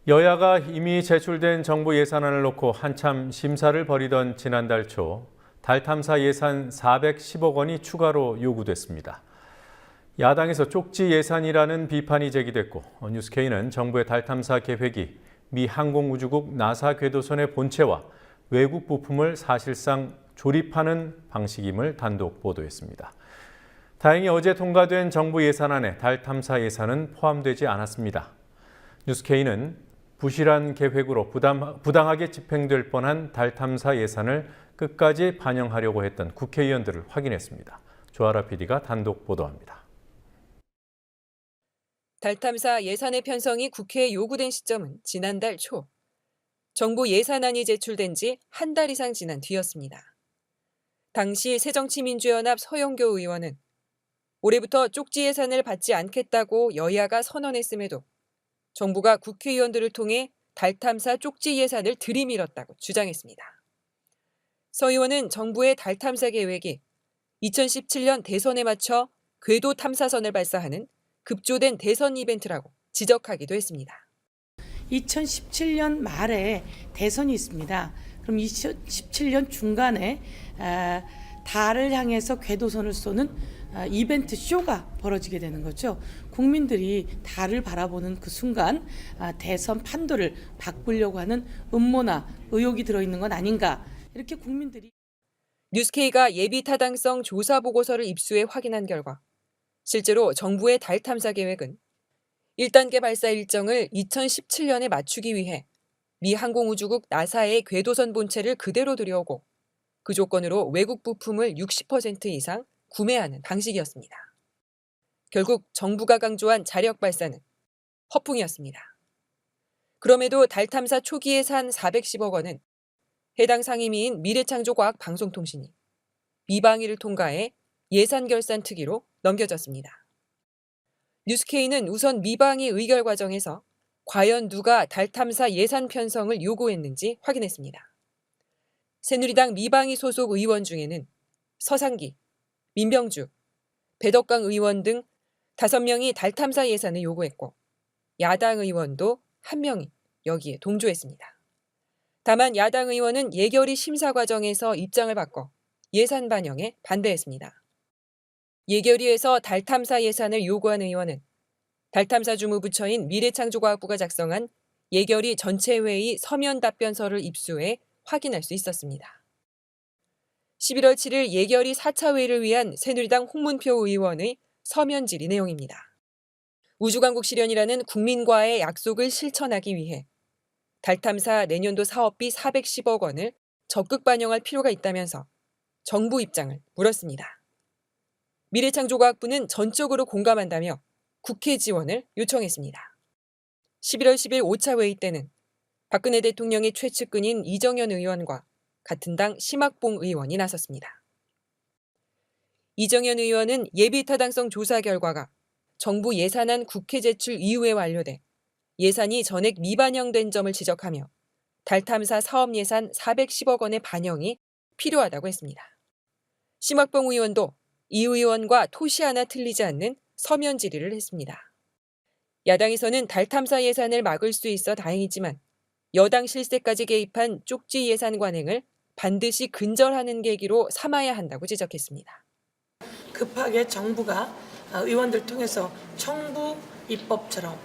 여야가 이미 제출된 정부 예산안을 놓고 한참 심사를 벌이던 지난달 초 달 탐사 예산 410억 원이 추가로 요구됐습니다. 야당에서 쪽지 예산이라는 비판이 제기됐고 뉴스K는 정부의 달 탐사 계획이 미 항공우주국 나사 궤도선의 본체와 외국 부품을 사실상 조립하는 방식임을 단독 보도했습니다. 다행히 어제 통과된 정부 예산안에 달 탐사 예산은 포함되지 않았습니다. 뉴스K는 부실한 계획으로 부당하게 집행될 뻔한 달 탐사 예산을 끝까지 반영하려고 했던 국회의원들을 확인했습니다. 조아라 PD가 단독 보도합니다. 달 탐사 예산의 편성이 국회에 요구된 시점은 지난달 초. 정부 예산안이 제출된 지 한 달 이상 지난 뒤였습니다. 당시 새정치민주연합 서영교 의원은 올해부터 쪽지 예산을 받지 않겠다고 여야가 선언했음에도 정부가 국회의원들을 통해 달 탐사 쪽지 예산을 들이밀었다고 주장했습니다. 서 의원은 정부의 달 탐사 계획이 2017년 대선에 맞춰 궤도 탐사선을 발사하는 급조된 대선 이벤트라고 지적하기도 했습니다. 2017년 말에 대선이 있습니다. 그럼 2017년 중간에 달을 향해서 궤도선을 쏘는 이벤트 쇼가 벌어지게 되는 거죠. 국민들이 달을 바라보는 그 순간 대선 판도를 바꾸려고 하는 음모나 의혹이 들어있는 건 아닌가, 이렇게 국민들이. 뉴스K가 예비 타당성 조사 보고서를 입수해 확인한 결과 실제로 정부의 달 탐사 계획은 1단계 발사 일정을 2017년에 맞추기 위해 미 항공우주국 나사의 궤도선 본체를 그대로 들여오고 그 조건으로 외국 부품을 60% 이상 구매하는 방식이었습니다. 결국 정부가 강조한 자력 발사는 허풍이었습니다. 그럼에도 달 탐사 초기 예산 410억 원은 해당 상임위인 미래창조과학방송통신이 미방위를 통과해 예산 결산 특위로 넘겨졌습니다. 뉴스K는 우선 미방위 의결 과정에서 과연 누가 달 탐사 예산 편성을 요구했는지 확인했습니다. 새누리당 미방위 소속 의원 중에는 서상기, 민병주, 배덕강 의원 등 5명이 달 탐사 예산을 요구했고 야당 의원도 1명이 여기에 동조했습니다. 다만 야당 의원은 예결위 심사 과정에서 입장을 바꿔 예산 반영에 반대했습니다. 예결위에서 달 탐사 예산을 요구한 의원은 달 탐사 주무부처인 미래창조과학부가 작성한 예결위 전체 회의 서면 답변서를 입수해 확인할 수 있었습니다. 11월 7일 예결위 4차 회의를 위한 새누리당 홍문표 의원의 서면 질의 내용입니다. 우주강국 실현이라는 국민과의 약속을 실천하기 위해 달 탐사 내년도 사업비 410억 원을 적극 반영할 필요가 있다면서 정부 입장을 물었습니다. 미래창조과학부는 전적으로 공감한다며 국회 지원을 요청했습니다. 11월 10일 5차 회의 때는 박근혜 대통령의 최측근인 이정현 의원과 같은 당 심학봉 의원이 나섰습니다. 이정현 의원은 예비 타당성 조사 결과가 정부 예산안 국회 제출 이후에 완료돼 예산이 전액 미반영된 점을 지적하며 달 탐사 사업 예산 410억 원의 반영이 필요하다고 했습니다. 심학봉 의원도 이 의원과 토시 하나 틀리지 않는 서면 질의를 했습니다. 야당에서는 달 탐사 예산을 막을 수 있어 다행이지만 여당 실세까지 개입한 쪽지 예산 관행을 반드시 근절하는 계기로 삼아야 한다고 지적했습니다. 급하게 정부가 의원들 통해서 청부 입법처럼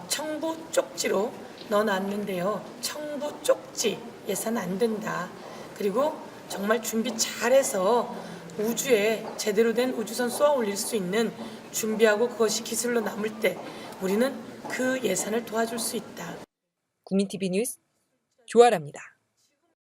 청부 쪽지로 넣어놨는데요. 청부 쪽지 예산 안 된다. 그리고 정말 준비 잘해서 우주에 제대로 된 우주선 쏘아 올릴 수 있는 준비하고 그것이 기술로 남을 때 우리는 그 예산을 도와줄 수 있다. 국민TV 뉴스 조아라입니다.